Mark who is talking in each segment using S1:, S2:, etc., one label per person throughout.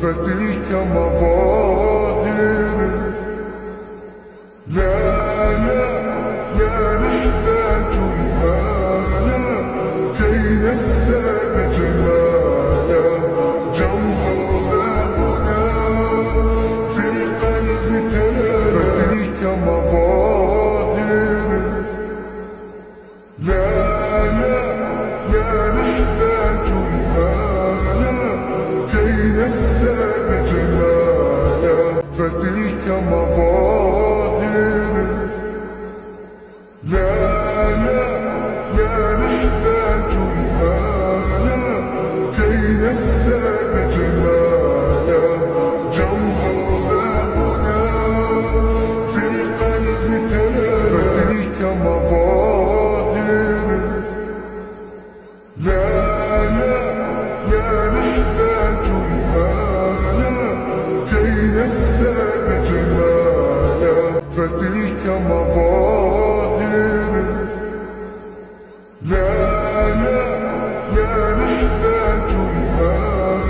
S1: فتلك مظاهر. لا لا لا نحتاج المال كي نزداد جمالا. جوهرنا هنا في القلب تلالا. فتلك مظاهر. لا لا لا نحتاج المال كي نزداد جمالا. فتلك مظاهر. لا لا لا نحتاج المال كي نزداد جمالا. جوهرنا هنا في القلب تلالا. فتلك مظاهر. لا لا لا نحتاج المال كي نزداد جمالا. فتلك مظاهر. لا لا لا نحتاج المال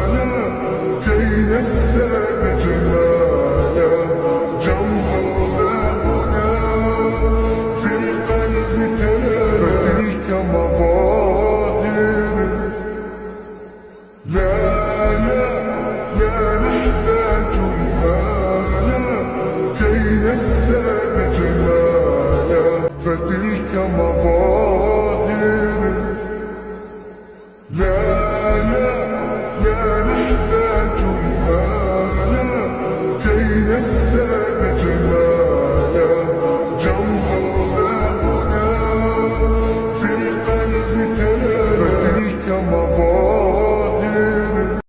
S1: كي نزداد جمالا. جوهرنا هنا في القلب تلالا. فتلك مظاهر. لا لا لا نحتاج المال كي نزداد جمالا. فتلك مظاهر.